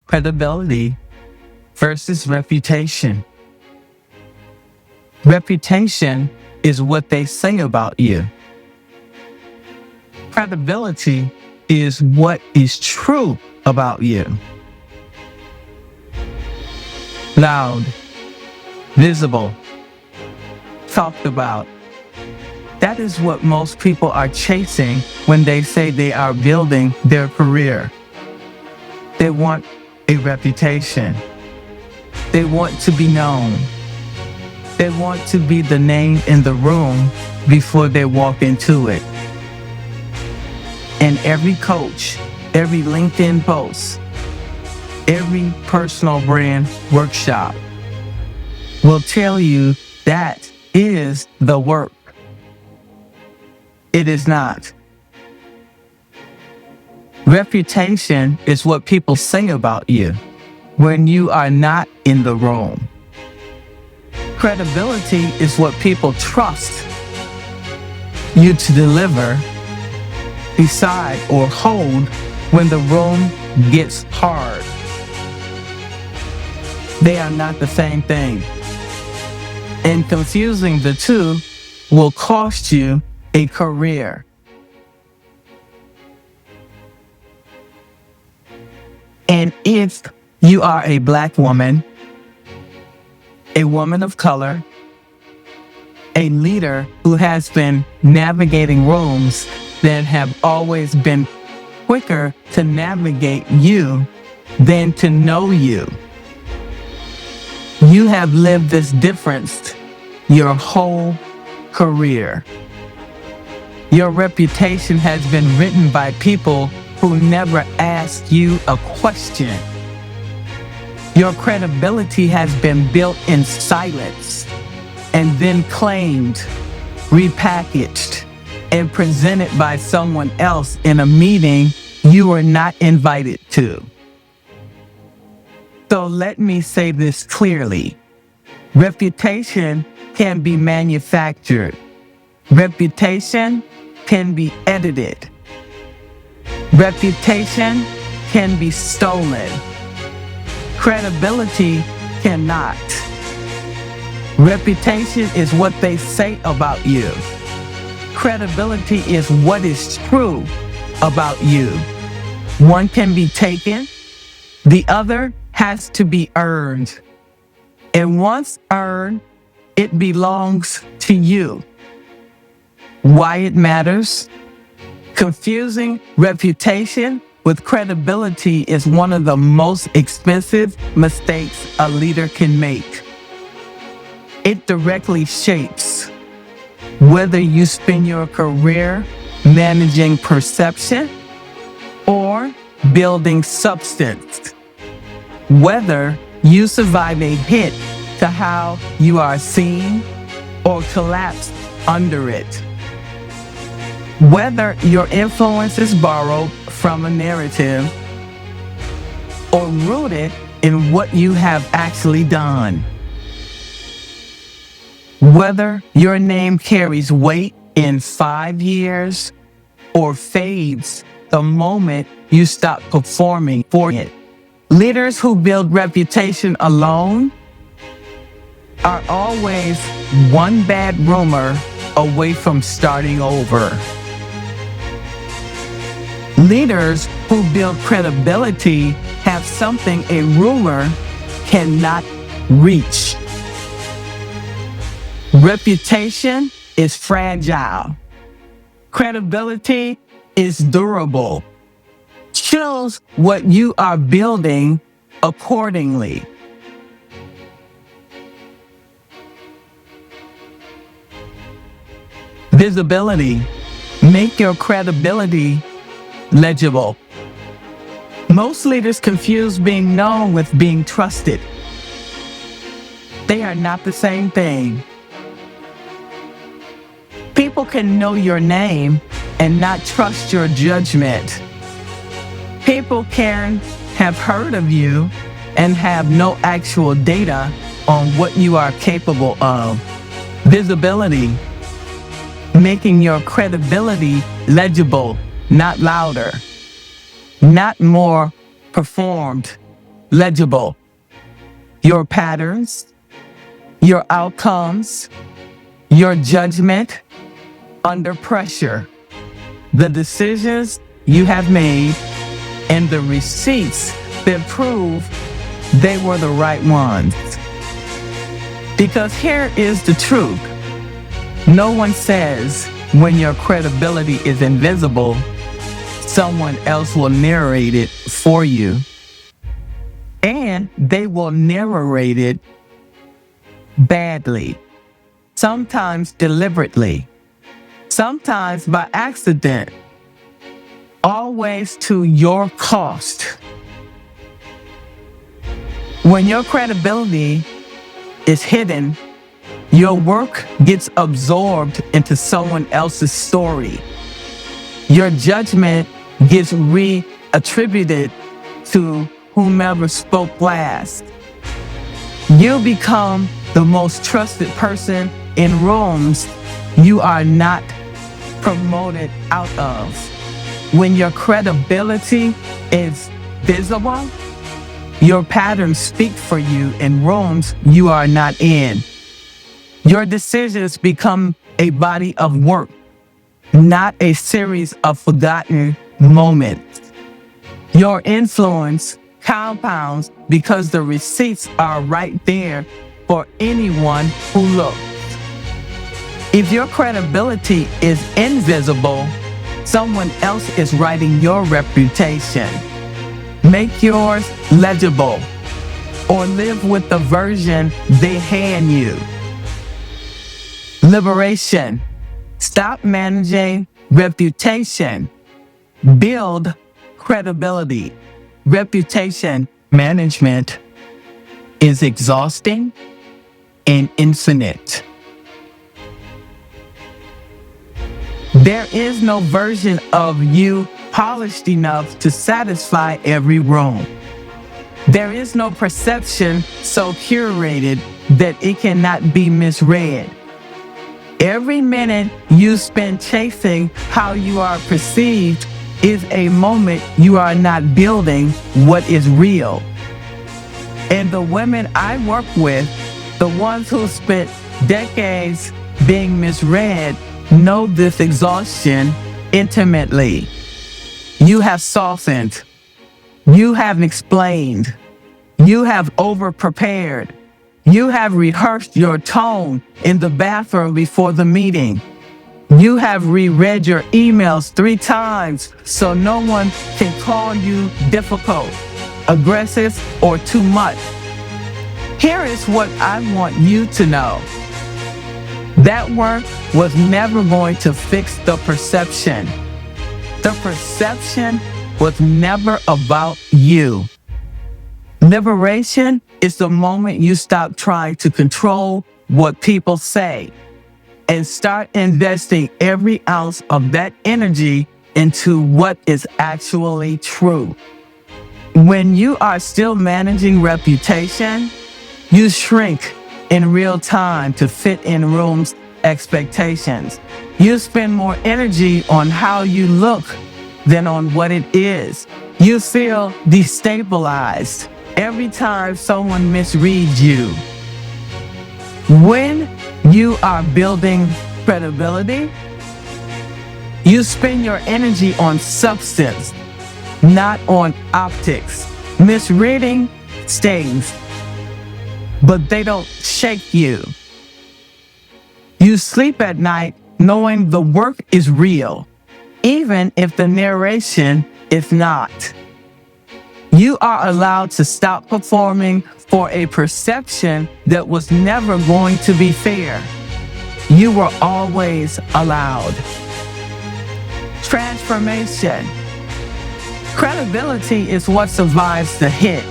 Credibility versus reputation. Reputation is what they say about you. Credibility is what is true about you. Loud, visible, talked about. That is what most people are chasing when they say they are building their career. They want a reputation. They want to be known. They want to be the name in the room before they walk into it. And every coach, every LinkedIn post, every personal brand workshop will tell you that is the work. It is not. Reputation is what people say about you when you are not in the room. Credibility is what people trust you to deliver, decide, or hold when the room gets hard. They are not the same thing. And confusing the two will cost you a career. And if you are a Black woman, a woman of color, a leader who has been navigating rooms that have always been quicker to navigate you than to know you, you have lived this difference your whole career. Your reputation has been written by people who never asked you a question. Your credibility has been built in silence and then claimed, repackaged, and presented by someone else in a meeting you were not invited to. So let me say this clearly. Reputation can be manufactured. Reputation can be edited. Reputation can be stolen. Credibility cannot. Reputation is what they say about you. Credibility is what is true about you. One can be taken, the other has to be earned. And once earned, it belongs to you. Why it matters? Confusing reputation with credibility is one of the most expensive mistakes a leader can make. It directly shapes whether you spend your career managing perception or building substance, whether you survive a hit to how you are seen or collapse under it, whether your influence is borrowed from a narrative or rooted in what you have actually done, whether your name carries weight in 5 years or fades the moment you stop performing for it. Leaders who build reputation alone are always one bad rumor away from starting over. Leaders who build credibility have something a rumor cannot reach. Reputation is fragile. Credibility is durable. Choose what you are building accordingly. Visibility. Make your credibility legible. Most leaders confuse being known with being trusted. They are not the same thing. People can know your name and not trust your judgment. People can have heard of you and have no actual data on what you are capable of. Visibility. Making your credibility legible, not louder, not more performed, legible. Your patterns, your outcomes, your judgment under pressure, the decisions you have made, and the receipts that prove they were the right ones. Because here is the truth. No one says when your credibility is invisible, someone else will narrate it for you. And they will narrate it badly, sometimes deliberately, sometimes by accident, always to your cost. When your credibility is hidden, your work gets absorbed into someone else's story. Your judgment gets reattributed to whomever spoke last. You become the most trusted person in rooms you are not promoted out of. When your credibility is visible, your patterns speak for you in rooms you are not in. Your decisions become a body of work, not a series of forgotten moments. Your influence compounds because the receipts are right there for anyone who looks. If your credibility is invisible, someone else is writing your reputation. Make yours legible or live with the version they hand you. Liberation. Stop managing reputation. Build credibility. Reputation management is exhausting and infinite. There is no version of you polished enough to satisfy every room. There is no perception so curated that it cannot be misread. Every minute you spend chasing how you are perceived is a moment you are not building what is real. And the women I work with, the ones who spent decades being misread, know this exhaustion intimately. You have softened. You have explained. You have over-prepared. You have rehearsed your tone in the bathroom before the meeting. You have reread your emails 3 times so no one can call you difficult, aggressive, or too much. Here is what I want you to know. That work was never going to fix the perception. The perception was never about you. Liberation is the moment you stop trying to control what people say and start investing every ounce of that energy into what is actually true. When you are still managing reputation, you shrink in real time to fit in rooms' expectations. You spend more energy on how you look than on what it is. You feel destabilized every time someone misreads you. When you are building credibility, you spend your energy on substance, not on optics. Misreading stings, but they don't shake you. You sleep at night knowing the work is real, even if the narration is not. You are allowed to stop performing for a perception that was never going to be fair. You were always allowed. Transformation. Credibility is what survives the hit.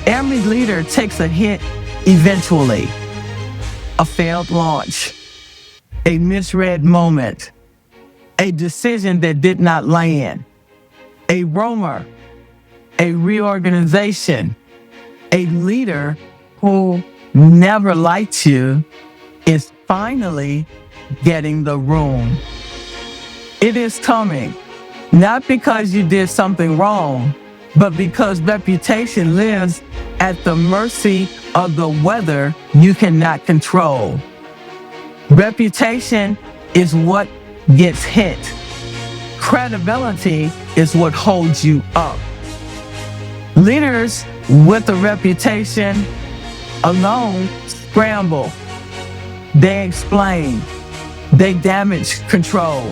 Every leader takes a hit eventually. A failed launch, a misread moment, a decision that did not land, a rumor, a reorganization. A leader who never liked you is finally getting the room. It is coming, not because you did something wrong, but because reputation lives at the mercy of the weather you cannot control. Reputation is what gets hit. Credibility is what holds you up. Leaders with a reputation alone scramble. They explain. They damage control.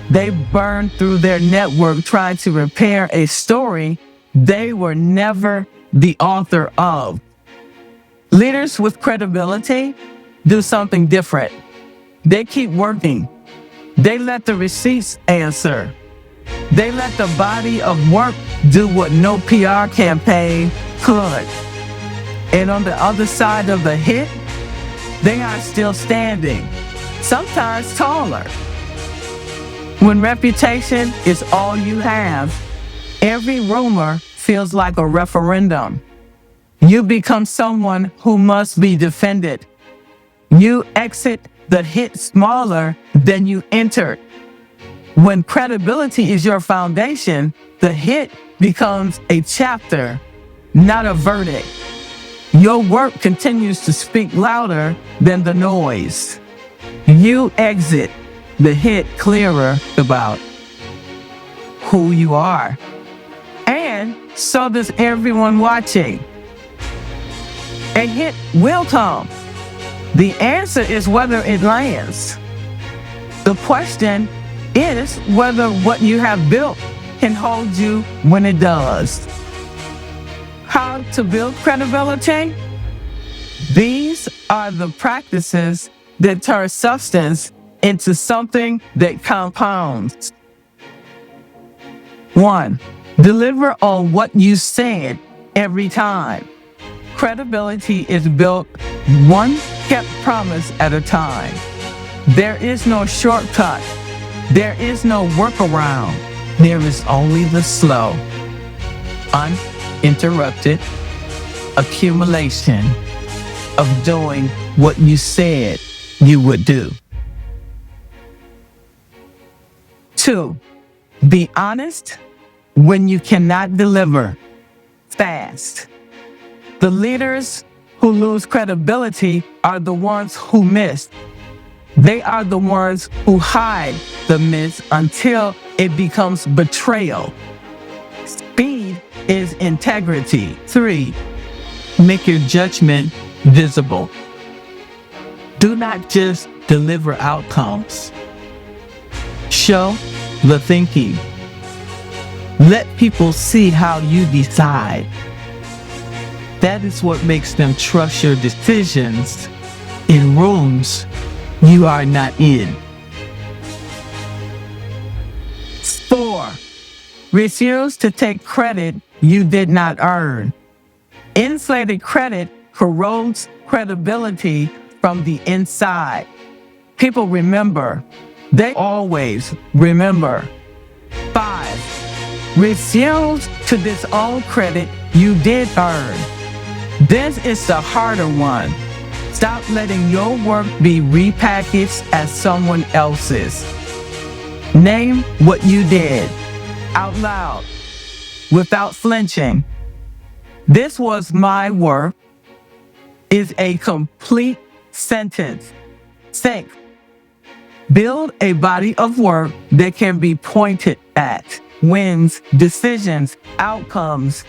They burn through their network trying to repair a story they were never the author of. Leaders with credibility do something different. They keep working. They let the receipts answer. They let the body of work do what no PR campaign could. And on the other side of the hit, they are still standing, sometimes taller. When reputation is all you have, every rumor feels like a referendum. You become someone who must be defended. You exit the hit smaller than you entered. When credibility is your foundation, the hit becomes a chapter, not a verdict. Your work continues to speak louder than the noise. You exit the hit clearer about who you are. And so does everyone watching. A hit will come. The answer is whether it lands. The question is whether what you have built can hold you when it does. How to build credibility? These are the practices that turn substance into something that compounds. 1. Deliver on what you said every time. Credibility is built one kept promise at a time. There is no shortcut. There is no workaround. There is only the slow, uninterrupted accumulation of doing what you said you would do. 2. Be honest when you cannot deliver fast. The leaders who lose credibility are the ones who miss. They are the ones who hide the miss until it becomes betrayal. Speed is integrity. 3. Make your judgment visible. Do not just deliver outcomes. Show the thinking. Let people see how you decide. That is what makes them trust your decisions in rooms you are not in. 4. Refuse to take credit you did not earn. Inflated credit corrodes credibility from the inside. People remember. They always remember. 5. Refuse to disown credit you did earn. This is the harder one. Stop letting your work be repackaged as someone else's. Name what you did out loud without flinching. This was my work is a complete sentence. 6. Build a body of work that can be pointed at. Wins, decisions, outcomes,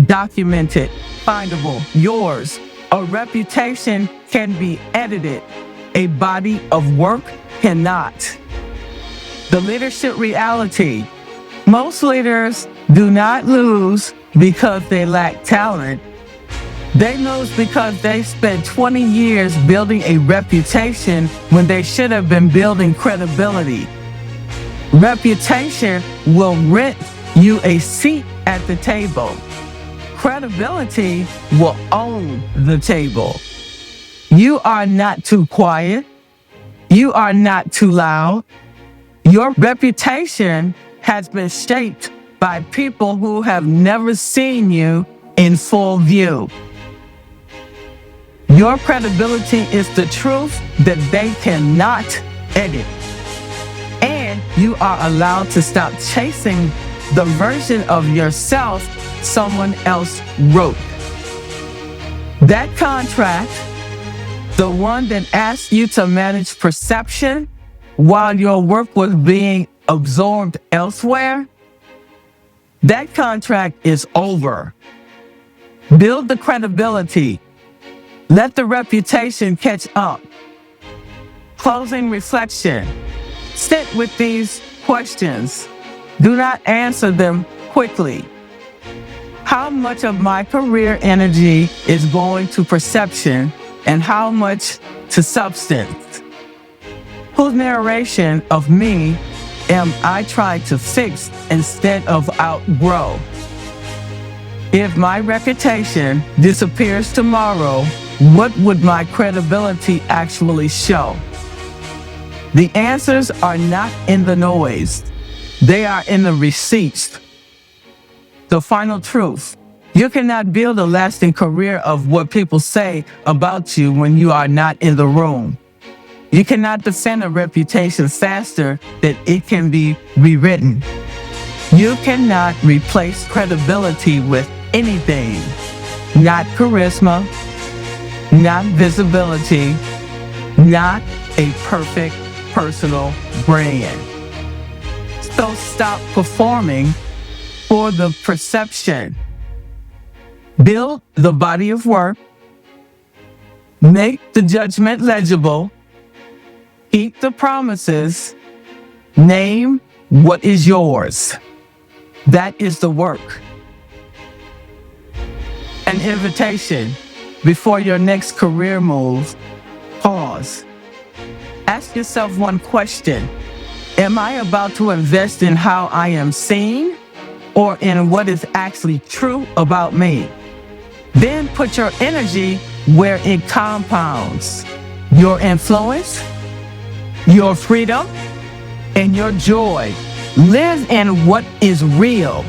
documented, findable, yours. A reputation can be edited. A body of work cannot. The leadership reality. Most leaders do not lose because they lack talent. They lose because they spent 20 years building a reputation when they should have been building credibility. Reputation will rent you a seat at the table. Credibility will own the table. You are not too quiet. You are not too loud. Your reputation has been shaped by people who have never seen you in full view. Your credibility is the truth that they cannot edit. And you are allowed to stop chasing the version of yourself someone else wrote. That contract, the one that asked you to manage perception while your work was being absorbed elsewhere, that contract is over. Build the credibility. Let the reputation catch up. Closing reflection. Sit with these questions. Do not answer them quickly. How much of my career energy is going to perception and how much to substance? Whose narration of me am I trying to fix instead of outgrow? If my reputation disappears tomorrow, what would my credibility actually show? The answers are not in the noise. They are in the receipts. The final truth. You cannot build a lasting career of what people say about you when you are not in the room. You cannot defend a reputation faster than it can be rewritten. You cannot replace credibility with anything. Not charisma, not visibility, not a perfect personal brand. So stop performing for the perception. Build the body of work. Make the judgment legible. Keep the promises. Name what is yours. That is the work. An invitation before your next career move. Pause. Ask yourself one question. Am I about to invest in how I am seen or in what is actually true about me? Then put your energy where it compounds. Your influence, your freedom, and your joy. Live in what is real,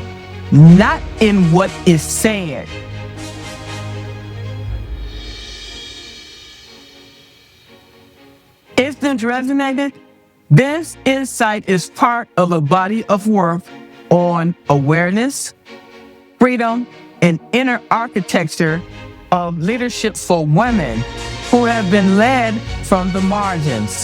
not in what is said. If this resonated, this insight is part of a body of work on awareness, freedom, and inner architecture of leadership for women who have been led from the margins.